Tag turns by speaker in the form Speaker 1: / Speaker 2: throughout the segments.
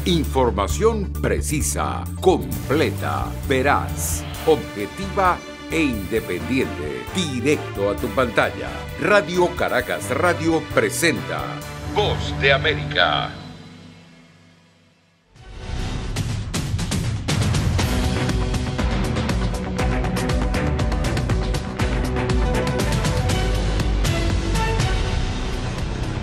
Speaker 1: Información precisa, completa, veraz, objetiva e independiente. Directo a tu pantalla. Radio Caracas Radio presenta Voz de América.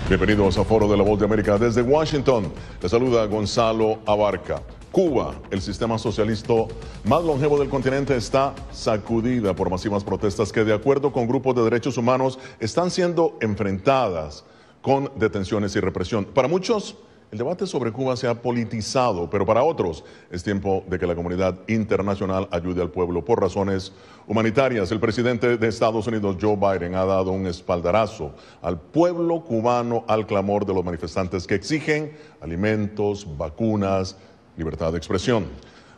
Speaker 2: Bienvenidos a Foro de la Voz de América. Desde Washington, les saluda Gonzalo Abarca. Cuba, el sistema socialista más longevo del continente, está sacudida por masivas protestas que, de acuerdo con grupos de derechos humanos, están siendo enfrentadas con detenciones y represión. Para muchos, el debate sobre Cuba se ha politizado, pero para otros es tiempo de que la comunidad internacional ayude al pueblo por razones humanitarias. El presidente de Estados Unidos, Joe Biden, ha dado un espaldarazo al pueblo cubano al clamor de los manifestantes que exigen alimentos, vacunas, libertad de expresión.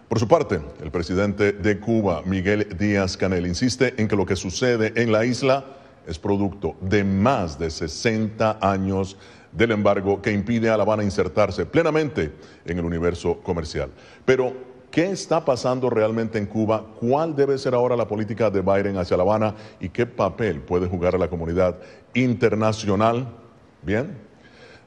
Speaker 2: Por su parte, el presidente de Cuba, Miguel Díaz-Canel, insiste en que lo que sucede en la isla es producto de más de 60 años del embargo que impide a La Habana insertarse plenamente en el universo comercial. Pero, ¿qué está pasando realmente en Cuba? ¿Cuál debe ser ahora la política de Biden hacia La Habana? ¿Y qué papel puede jugar la comunidad internacional? Bien,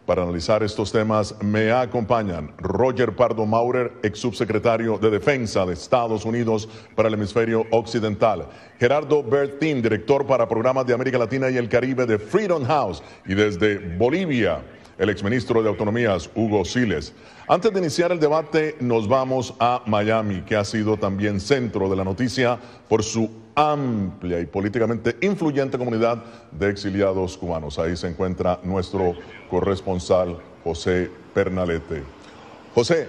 Speaker 2: para analizar estos temas me acompañan Roger Pardo Maurer, ex subsecretario de Defensa de Estados Unidos para el hemisferio occidental; Gerardo Bertín, director para programas de América Latina y el Caribe de Freedom House; y desde Bolivia, el exministro de Autonomías, Hugo Siles. Antes de iniciar el debate, nos vamos a Miami, que ha sido también centro de la noticia por su amplia y políticamente influyente comunidad de exiliados cubanos. Ahí se encuentra nuestro corresponsal, José Pernalete. José,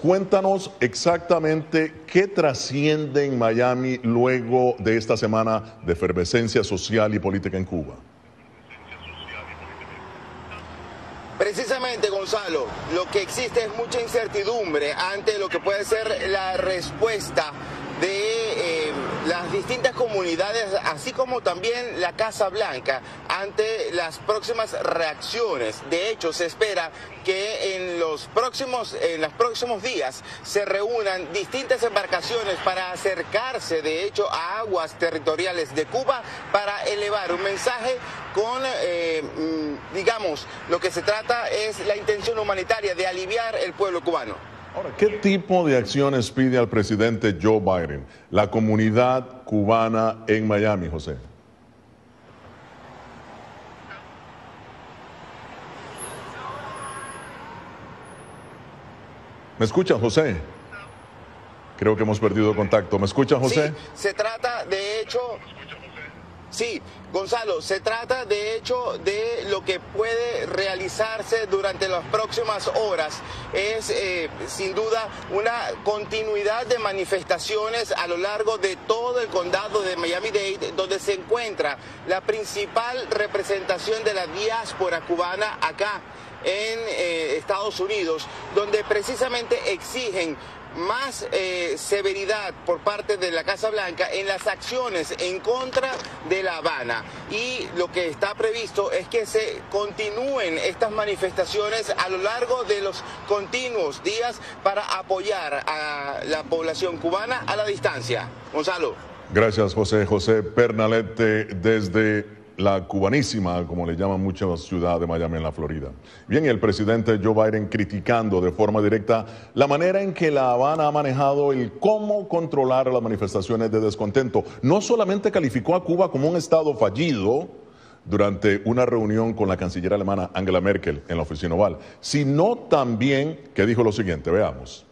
Speaker 2: cuéntanos exactamente qué trasciende en Miami luego de esta semana de efervescencia social y política en Cuba.
Speaker 3: Precisamente, Gonzalo, lo que existe es mucha incertidumbre ante lo que puede ser la respuesta de las distintas comunidades, así como también la Casa Blanca, ante las próximas reacciones. De hecho, se espera que en los próximos días se reúnan distintas embarcaciones para acercarse, de hecho, a aguas territoriales de Cuba para elevar un mensaje con, digamos, lo que se trata es la intención humanitaria de aliviar el pueblo cubano.
Speaker 2: Ahora, ¿qué tipo de acciones pide al presidente Joe Biden la comunidad cubana en Miami, José? ¿Me escuchan, José? Creo que hemos perdido contacto. ¿Me escuchan, José?
Speaker 3: Sí, se trata de hecho... Sí, Gonzalo, se trata de hecho de lo que puede realizarse durante las próximas horas. Es sin duda una continuidad de manifestaciones a lo largo de todo el condado de Miami-Dade, donde se encuentra la principal representación de la diáspora cubana acá en Estados Unidos, donde precisamente exigen más severidad por parte de la Casa Blanca en las acciones en contra de La Habana. Y lo que está previsto es que se continúen estas manifestaciones a lo largo de los continuos días para apoyar a la población cubana a la distancia. Gonzalo.
Speaker 2: Gracias, José. José Pernalete desde la cubanísima, como le llaman muchas ciudades de Miami, en la Florida. Bien, y el presidente Joe Biden criticando de forma directa la manera en que La Habana ha manejado el cómo controlar las manifestaciones de descontento. No solamente calificó a Cuba como un estado fallido durante una reunión con la canciller alemana Angela Merkel en la oficina Oval, sino también que dijo lo siguiente, veamos.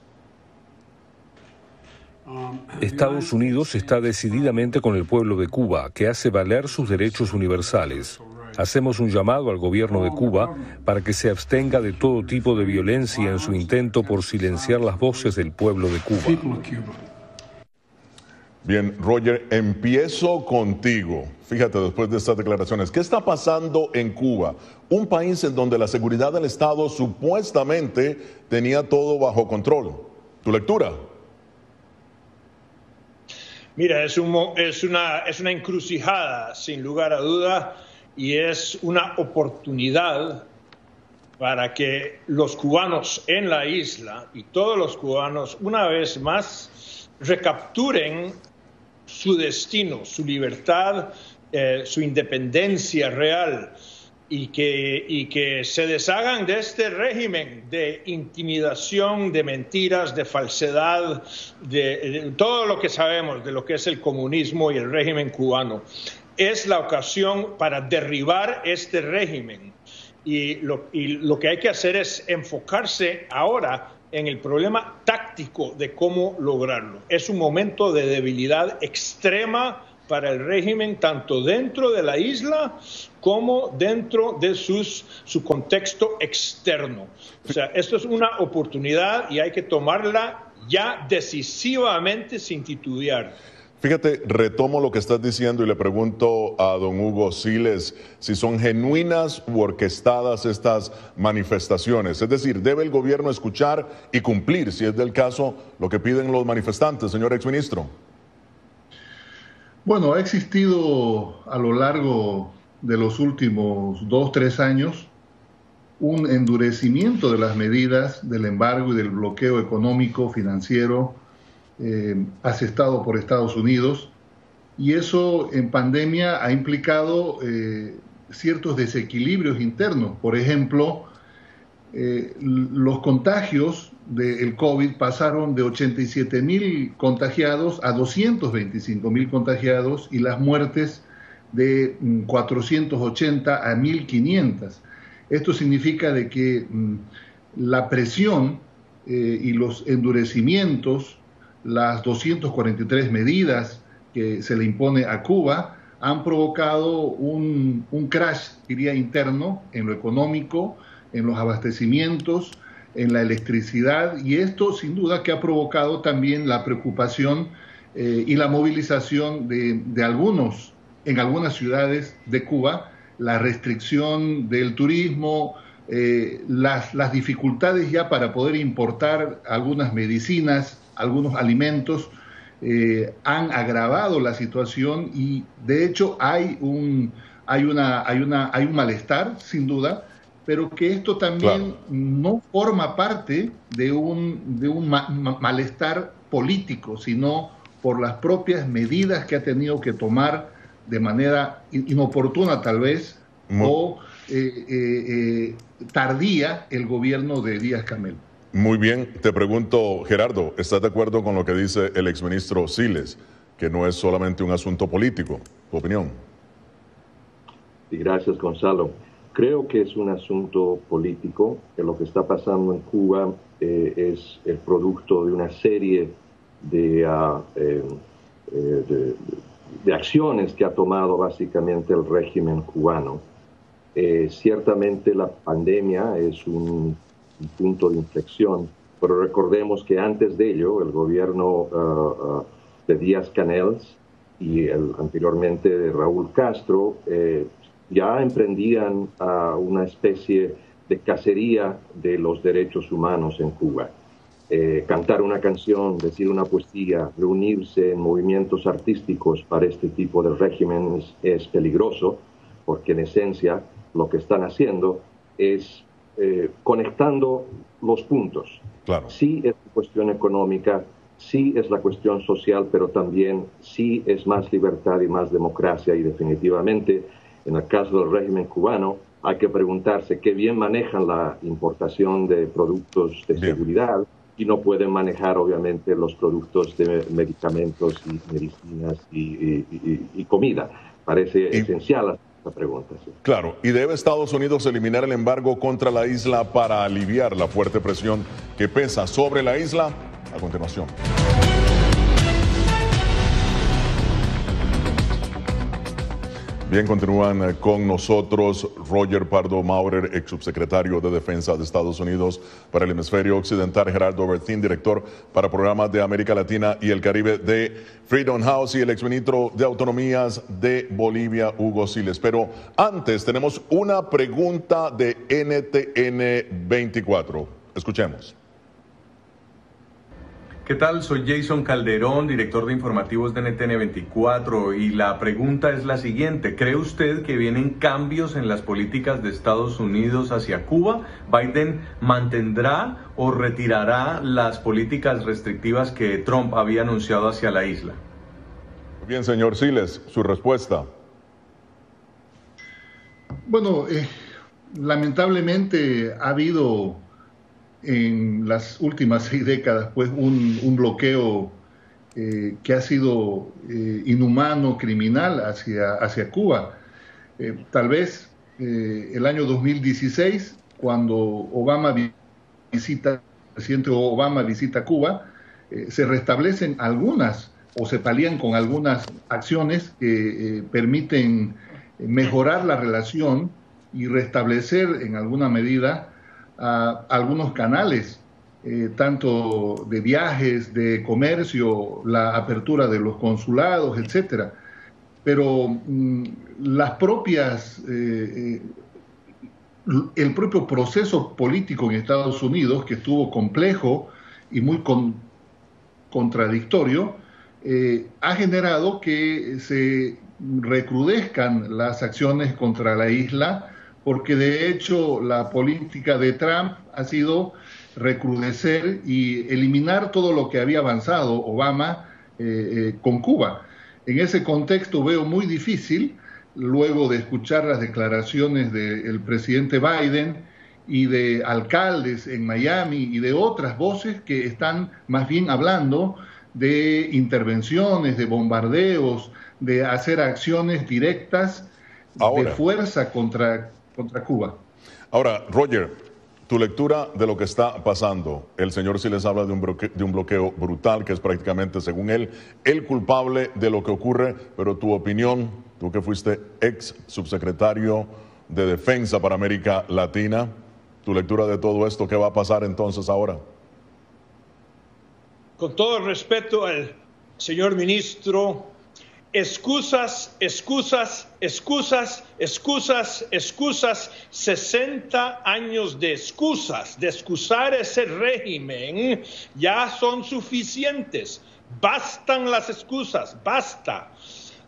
Speaker 4: Estados Unidos está decididamente con el pueblo de Cuba, que hace valer sus derechos universales. Hacemos un llamado al gobierno de Cuba para que se abstenga de todo tipo de violencia en su intento por silenciar las voces del pueblo de Cuba.
Speaker 2: Bien, Roger, empiezo contigo. Fíjate, después de estas declaraciones, ¿qué está pasando en Cuba? Un país en donde la seguridad del Estado supuestamente tenía todo bajo control. ¿Tu lectura?
Speaker 5: Mira, es una encrucijada, sin lugar a duda, y es una oportunidad para que los cubanos en la isla y todos los cubanos una vez más recapturen su destino, su libertad, su independencia real y que se deshagan de este régimen de intimidación, de mentiras, de falsedad, de todo lo que sabemos de lo que es el comunismo y el régimen cubano. Es la ocasión para derribar este régimen y lo que hay que hacer es enfocarse ahora en el problema táctico de cómo lograrlo. Es un momento de debilidad extrema para el régimen, tanto dentro de la isla como dentro de su contexto externo. O sea, esto es una oportunidad y hay que tomarla ya decisivamente sin titubear.
Speaker 2: Fíjate, retomo lo que estás diciendo y le pregunto a don Hugo Siles si son genuinas u orquestadas estas manifestaciones. Es decir, ¿debe el gobierno escuchar y cumplir, si es del caso, lo que piden los manifestantes, señor exministro?
Speaker 6: Bueno, ha existido a lo largo de los últimos 2-3 años un endurecimiento de las medidas del embargo y del bloqueo económico, financiero, asestado por Estados Unidos, y eso en pandemia ha implicado ciertos desequilibrios internos. Por ejemplo, los contagios del COVID pasaron de 87.000 contagiados a 225.000 contagiados y las muertes de 480 a 1.500. Esto significa de que la presión y los endurecimientos, las 243 medidas que se le impone a Cuba han provocado un crash, diría, interno en lo económico, en los abastecimientos, en la electricidad, y esto sin duda que ha provocado también la preocupación y la movilización de algunos, en algunas ciudades de Cuba, la restricción del turismo, las dificultades ya para poder importar algunas medicinas, algunos alimentos, han agravado la situación y de hecho hay un malestar, sin duda, pero que esto también no forma parte de un malestar político, sino por las propias medidas que ha tenido que tomar de manera inoportuna tal vez, o tardía el gobierno de Díaz-Canel.
Speaker 2: Muy bien, te pregunto, Gerardo, ¿estás de acuerdo con lo que dice el exministro Siles, que no es solamente un asunto político? ¿Tu opinión?
Speaker 7: Sí, gracias, Gonzalo. Creo que es un asunto político, que lo que está pasando en Cuba es el producto de una serie de acciones que ha tomado básicamente el régimen cubano. Ciertamente la pandemia es un punto de inflexión, pero recordemos que antes de ello el gobierno de Díaz-Canel y anteriormente de Raúl Castro ya emprendían una especie de cacería de los derechos humanos en Cuba. Cantar una canción, decir una poesía, reunirse en movimientos artísticos para este tipo de régimen es peligroso, porque en esencia lo que están haciendo es conectando los puntos.
Speaker 2: Claro.
Speaker 7: Sí es la cuestión económica, sí es la cuestión social, pero también sí es más libertad y más democracia, y definitivamente en el caso del régimen cubano hay que preguntarse qué bien manejan la importación de productos de seguridad y no pueden manejar obviamente los productos de medicamentos y medicinas y comida. Parece esencial esta pregunta. Sí.
Speaker 2: Claro, ¿y debe Estados Unidos eliminar el embargo contra la isla para aliviar la fuerte presión que pesa sobre la isla? A continuación. Bien, continúan con nosotros Roger Pardo Maurer, ex subsecretario de Defensa de Estados Unidos para el Hemisferio Occidental, Gerardo Bertín, director para programas de América Latina y el Caribe de Freedom House, y el exministro de Autonomías de Bolivia, Hugo Siles. Pero antes tenemos una pregunta de NTN 24. Escuchemos.
Speaker 8: ¿Qué tal? Soy Jason Calderón, director de informativos de NTN 24, y la pregunta es la siguiente. ¿Cree usted que vienen cambios en las políticas de Estados Unidos hacia Cuba? ¿Biden mantendrá o retirará las políticas restrictivas que Trump había anunciado hacia la isla?
Speaker 2: Bien, señor Siles, su respuesta.
Speaker 6: Bueno, lamentablemente ha habido en las últimas 6 décadas pues un bloqueo que ha sido inhumano, criminal hacia Cuba. Tal vez el año 2016, cuando el presidente Obama visita Cuba, se restablecen algunas o se palían con algunas acciones que permiten mejorar la relación y restablecer en alguna medida algunos canales, tanto de viajes, de comercio, la apertura de los consulados, etcétera. Pero las propias, el propio proceso político en Estados Unidos, que estuvo complejo y muy contradictorio, ha generado que se recrudezcan las acciones contra la isla, porque de hecho la política de Trump ha sido recrudecer y eliminar todo lo que había avanzado Obama con Cuba. En ese contexto veo muy difícil, luego de escuchar las declaraciones del presidente Biden y de alcaldes en Miami y de otras voces que están más bien hablando de intervenciones, de bombardeos, de hacer acciones directas de fuerza contra Cuba.
Speaker 2: Ahora, Roger, tu lectura de lo que está pasando. El señor sí les habla de un bloqueo brutal, que es prácticamente, según él, el culpable de lo que ocurre, pero tu opinión, tú que fuiste ex subsecretario de Defensa para América Latina, tu lectura de todo esto, ¿qué va a pasar entonces ahora?
Speaker 5: Con todo el respeto al señor ministro, excusas, excusas, excusas, excusas, excusas, 60 años de excusas, de excusar ese régimen, ya son suficientes. Bastan las excusas, basta.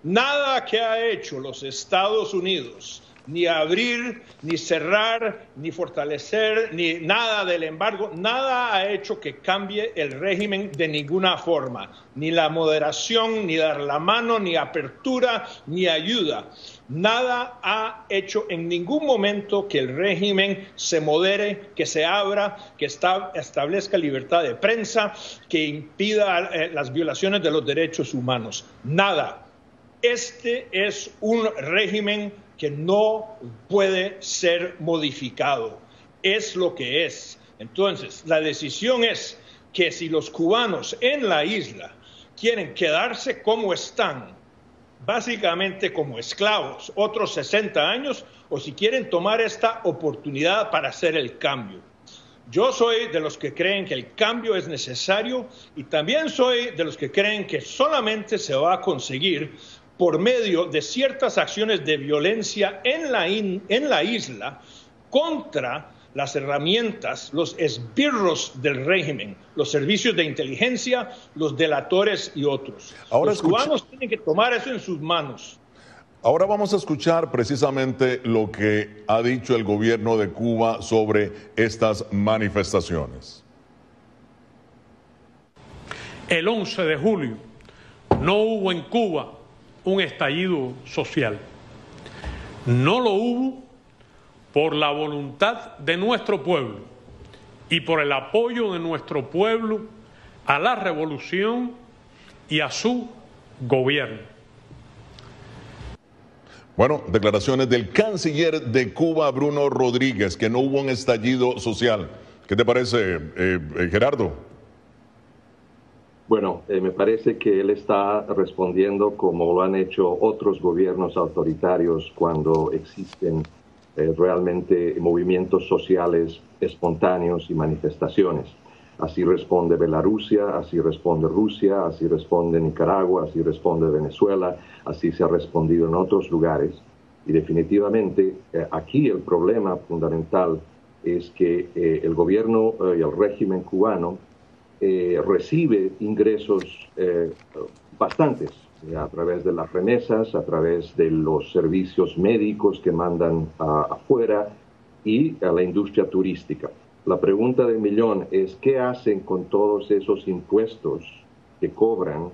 Speaker 5: Nada que ha hecho los Estados Unidos, ni abrir, ni cerrar, ni fortalecer, ni nada del embargo, nada ha hecho que cambie el régimen de ninguna forma. Ni la moderación, ni dar la mano, ni apertura, ni ayuda. Nada ha hecho en ningún momento que el régimen se modere, que se abra, que establezca libertad de prensa, que impida las violaciones de los derechos humanos. Nada. Este es un régimen que no puede ser modificado. Es lo que es. Entonces, la decisión es que si los cubanos en la isla quieren quedarse como están, básicamente como esclavos, otros 60 años, o si quieren tomar esta oportunidad para hacer el cambio. Yo soy de los que creen que el cambio es necesario y también soy de los que creen que solamente se va a conseguir por medio de ciertas acciones de violencia en la isla contra las herramientas, los esbirros del régimen, los servicios de inteligencia, los delatores y otros.
Speaker 2: Ahora
Speaker 5: los cubanos tienen que tomar eso en sus manos.
Speaker 2: Ahora vamos a escuchar precisamente lo que ha dicho el gobierno de Cuba sobre estas manifestaciones.
Speaker 9: El 11 de julio no hubo en Cuba un estallido social. No lo hubo por la voluntad de nuestro pueblo y por el apoyo de nuestro pueblo a la revolución y a su gobierno.
Speaker 2: Bueno, declaraciones del canciller de Cuba, Bruno Rodríguez, que no hubo un estallido social. ¿Qué te parece, Gerardo?
Speaker 7: Bueno, me parece que él está respondiendo como lo han hecho otros gobiernos autoritarios cuando existen realmente movimientos sociales espontáneos y manifestaciones. Así responde Bielorrusia, así responde Rusia, así responde Nicaragua, así responde Venezuela, así se ha respondido en otros lugares. Y definitivamente aquí el problema fundamental es que el gobierno y el régimen cubano recibe ingresos bastantes a través de las remesas, a través de los servicios médicos que mandan afuera y a la industria turística. La pregunta del millón es, ¿qué hacen con todos esos impuestos que cobran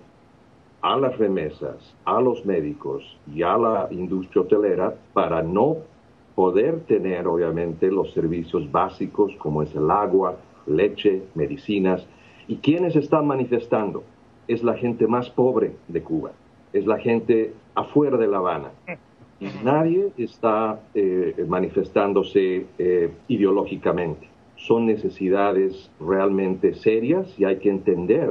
Speaker 7: a las remesas, a los médicos y a la industria hotelera para no poder tener, obviamente, los servicios básicos como es el agua, leche, medicinas? ¿Y quiénes están manifestando? Es la gente más pobre de Cuba, es la gente afuera de La Habana. Y nadie está manifestándose ideológicamente. Son necesidades realmente serias y hay que entender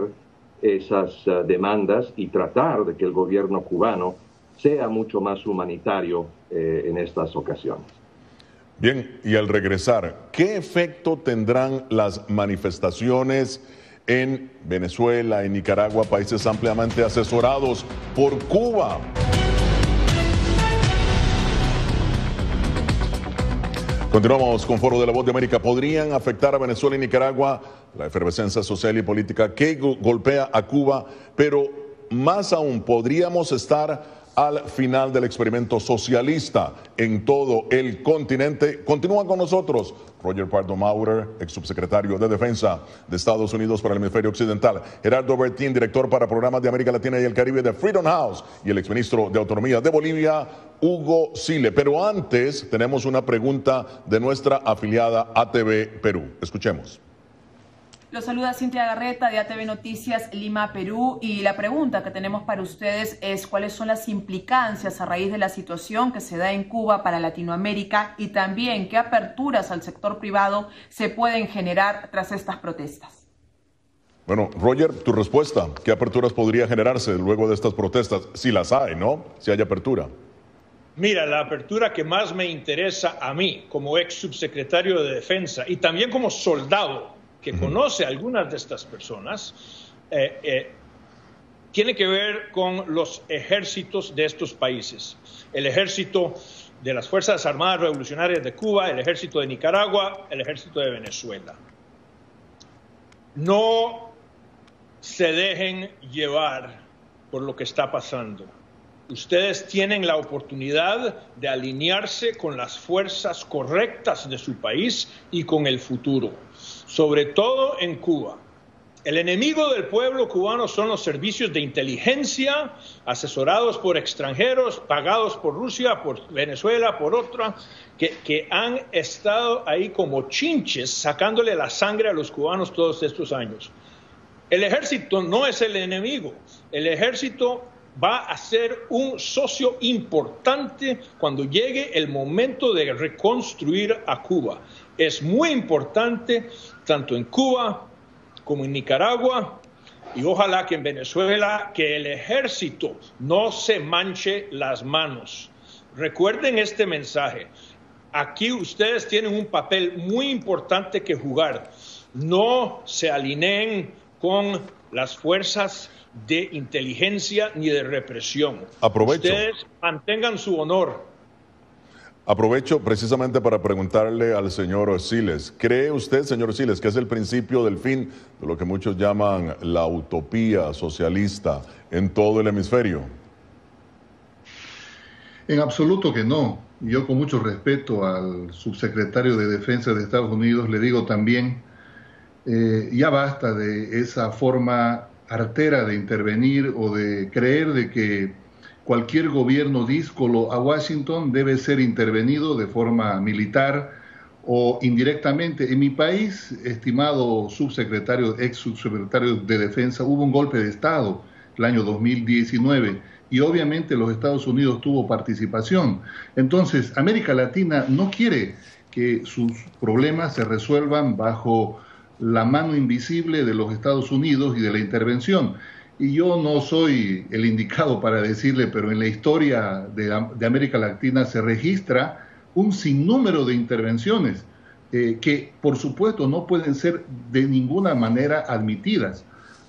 Speaker 7: esas demandas y tratar de que el gobierno cubano sea mucho más humanitario en estas ocasiones.
Speaker 2: Bien, y al regresar, ¿qué efecto tendrán las manifestaciones en Venezuela, en Nicaragua, países ampliamente asesorados por Cuba? Continuamos con Foro de la Voz de América. ¿Podrían afectar a Venezuela y Nicaragua la efervescencia social y política que golpea a Cuba? Pero más aún, ¿podríamos estar al final del experimento socialista en todo el continente? Continúa con nosotros Roger Pardo Maurer, ex subsecretario de Defensa de Estados Unidos para el Hemisferio Occidental, Gerardo Bertín, director para programas de América Latina y el Caribe de Freedom House, y el exministro de Autonomía de Bolivia, Hugo Sile. Pero antes tenemos una pregunta de nuestra afiliada ATV Perú. Escuchemos.
Speaker 10: Los saluda Cintia Garreta de ATV Noticias Lima, Perú, y la pregunta que tenemos para ustedes es cuáles son las implicancias a raíz de la situación que se da en Cuba para Latinoamérica y también qué aperturas al sector privado se pueden generar tras estas protestas.
Speaker 2: Bueno, Roger, tu respuesta, ¿qué aperturas podría generarse luego de estas protestas? Si las hay, ¿no? Si hay apertura.
Speaker 5: Mira, la apertura que más me interesa a mí como ex subsecretario de Defensa y también como soldado que conoce a algunas de estas personas, tiene que ver con los ejércitos de estos países. El ejército de las Fuerzas Armadas Revolucionarias de Cuba, el ejército de Nicaragua, el ejército de Venezuela. No se dejen llevar por lo que está pasando. Ustedes tienen la oportunidad de alinearse con las fuerzas correctas de su país y con el futuro, sobre todo en Cuba. El enemigo del pueblo cubano son los servicios de inteligencia, asesorados por extranjeros, pagados por Rusia, por Venezuela, por otra, que han estado ahí como chinches, sacándole la sangre a los cubanos todos estos años. El ejército no es el enemigo, el ejército va a ser un socio importante cuando llegue el momento de reconstruir a Cuba. Es muy importante, tanto en Cuba como en Nicaragua, y ojalá que en Venezuela, que el ejército no se manche las manos. Recuerden este mensaje. Aquí ustedes tienen un papel muy importante que jugar. No se alineen con las fuerzas de inteligencia ni de represión.
Speaker 2: Aprovecho.
Speaker 5: Ustedes mantengan su honor.
Speaker 2: Aprovecho precisamente para preguntarle al señor Siles. ¿Cree usted, señor Siles, que es el principio del fin de lo que muchos llaman la utopía socialista en todo el hemisferio?
Speaker 6: En absoluto que no. Yo, con mucho respeto al subsecretario de Defensa de Estados Unidos, le digo también, ya basta de esa forma artera de intervenir o de creer de que cualquier gobierno díscolo a Washington debe ser intervenido de forma militar o indirectamente. En mi país, estimado subsecretario, ex subsecretario de Defensa, hubo un golpe de Estado el año 2019 y obviamente los Estados Unidos tuvo participación. Entonces, América Latina no quiere que sus problemas se resuelvan bajo la mano invisible de los Estados Unidos y de la intervención. Y yo no soy el indicado para decirle, pero en la historia de América Latina se registra un sinnúmero de intervenciones que, por supuesto, no pueden ser de ninguna manera admitidas.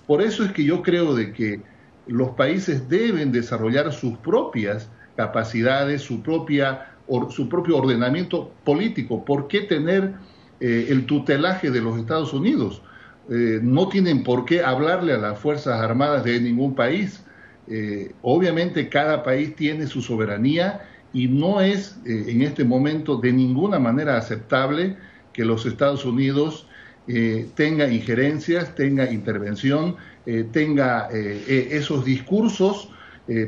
Speaker 6: Por eso es que yo creo de que los países deben desarrollar sus propias capacidades, su propio ordenamiento político. ¿Por qué tener el tutelaje de los Estados Unidos? no tienen por qué hablarle a las Fuerzas Armadas de ningún país. Obviamente cada país tiene su soberanía y no es en este momento de ninguna manera aceptable que los Estados Unidos tenga injerencias, tenga intervención, tenga esos discursos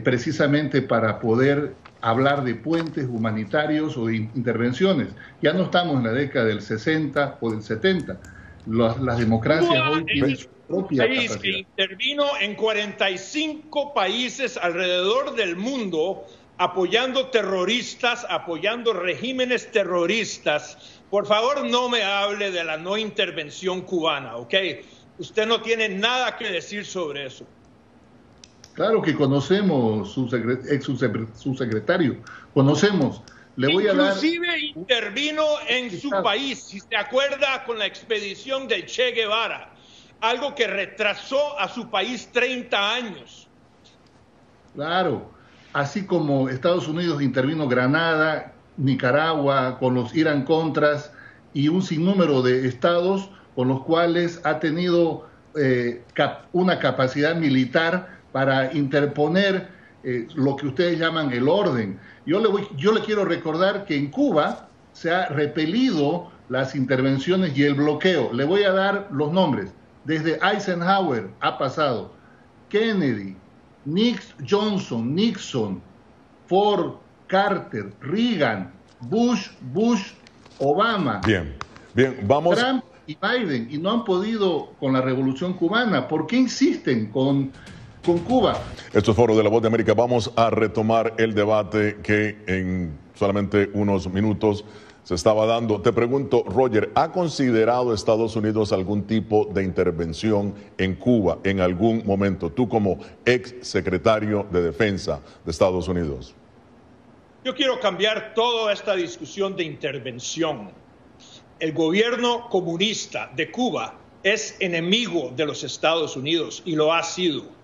Speaker 6: precisamente para poder hablar de puentes humanitarios o de intervenciones. Ya no estamos en la década del 60 o del 70. Las democracias hoy tienen su propia capacidad.
Speaker 5: Que intervino en 45 países alrededor del mundo apoyando terroristas, apoyando regímenes terroristas. Por favor, no me hable de la no intervención cubana, ¿ok? Usted no tiene nada que decir sobre eso.
Speaker 6: Claro que conocemos, ex subsecretario, conocemos. Le voy a dar...
Speaker 5: Inclusive intervino en su país, si se acuerda, con la expedición del Che Guevara, algo que retrasó a su país 30 años.
Speaker 6: Claro, así como Estados Unidos intervino Granada, Nicaragua, con los Irán Contras y un sinnúmero de estados con los cuales ha tenido una capacidad militar para interponer lo que ustedes llaman el orden. Yo le quiero recordar que en Cuba se ha repelido las intervenciones y el bloqueo. Le voy a dar los nombres. Desde Eisenhower ha pasado Kennedy, Johnson, Nixon, Ford, Carter, Reagan, Bush, Obama.
Speaker 2: Bien, vamos.
Speaker 6: Trump y Biden, y no han podido con la Revolución Cubana. ¿Por qué insisten con Cuba?
Speaker 2: Esto es Foro de la Voz de América. Vamos a retomar el debate que en solamente unos minutos se estaba dando. Te pregunto, Roger, ¿ha considerado Estados Unidos algún tipo de intervención en Cuba en algún momento? Tú como ex secretario de Defensa de Estados Unidos.
Speaker 5: Yo quiero cambiar toda esta discusión de intervención. El gobierno comunista de Cuba es enemigo de los Estados Unidos y lo ha sido.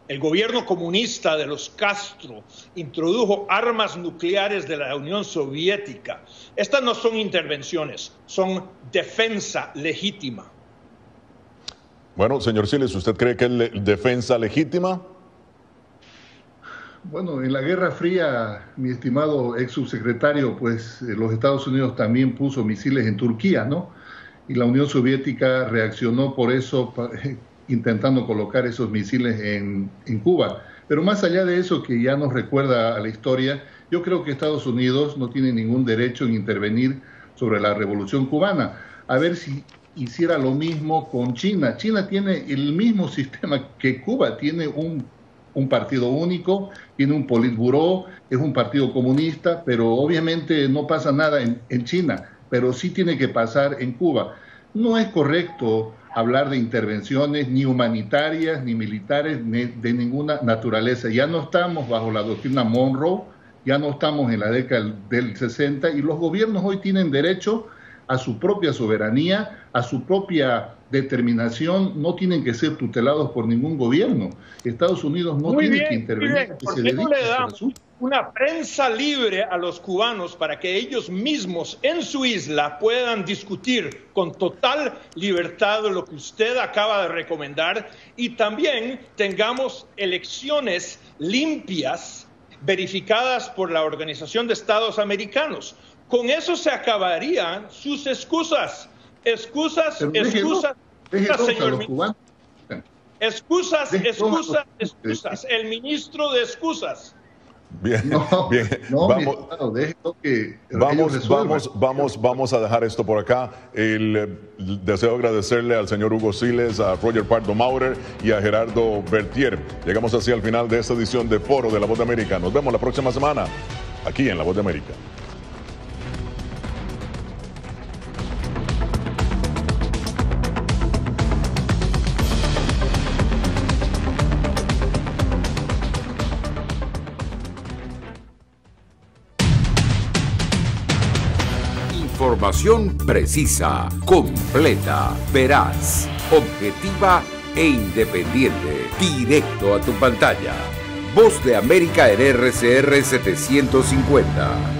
Speaker 5: El gobierno comunista de los Castro introdujo armas nucleares de la Unión Soviética. Estas no son intervenciones, son defensa legítima.
Speaker 2: Bueno, señor Siles, ¿usted cree que es defensa legítima?
Speaker 6: Bueno, en la Guerra Fría, mi estimado ex subsecretario, pues los Estados Unidos también puso misiles en Turquía, ¿no? Y la Unión Soviética reaccionó por eso, intentando colocar esos misiles en Cuba. Pero más allá de eso, que ya nos recuerda a la historia, yo creo que Estados Unidos no tiene ningún derecho en intervenir sobre la Revolución Cubana. A ver si hiciera lo mismo con China. China tiene el mismo sistema que Cuba, tiene un partido único, tiene un politburó, es un partido comunista, pero obviamente no pasa nada en China, pero sí tiene que pasar en Cuba. No es correcto hablar de intervenciones ni humanitarias, ni militares, ni de ninguna naturaleza. Ya no estamos bajo la doctrina Monroe, ya no estamos en la década del 60 y los gobiernos hoy tienen derecho a su propia soberanía, a su propia determinación, no tienen que ser tutelados por ningún gobierno. Estados Unidos no tiene que intervenir.
Speaker 5: ¿Por qué no le damos una prensa libre a los cubanos para que ellos mismos en su isla puedan discutir con total libertad lo que usted acaba de recomendar y también tengamos elecciones limpias verificadas por la Organización de Estados Americanos? Con eso se acabarían sus excusas. Excusas, señor ministro. Excusas. El ministro de excusas.
Speaker 2: Bien, vamos a dejar esto por acá. Deseo agradecerle al señor Hugo Siles, a Roger Pardo Maurer y a Gerardo Bertier. Llegamos así al final de esta edición de Foro de la Voz de América. Nos vemos la próxima semana aquí en La Voz de América.
Speaker 1: Información precisa, completa, veraz, objetiva e independiente. Directo a tu pantalla. Voz de América en RCR 750.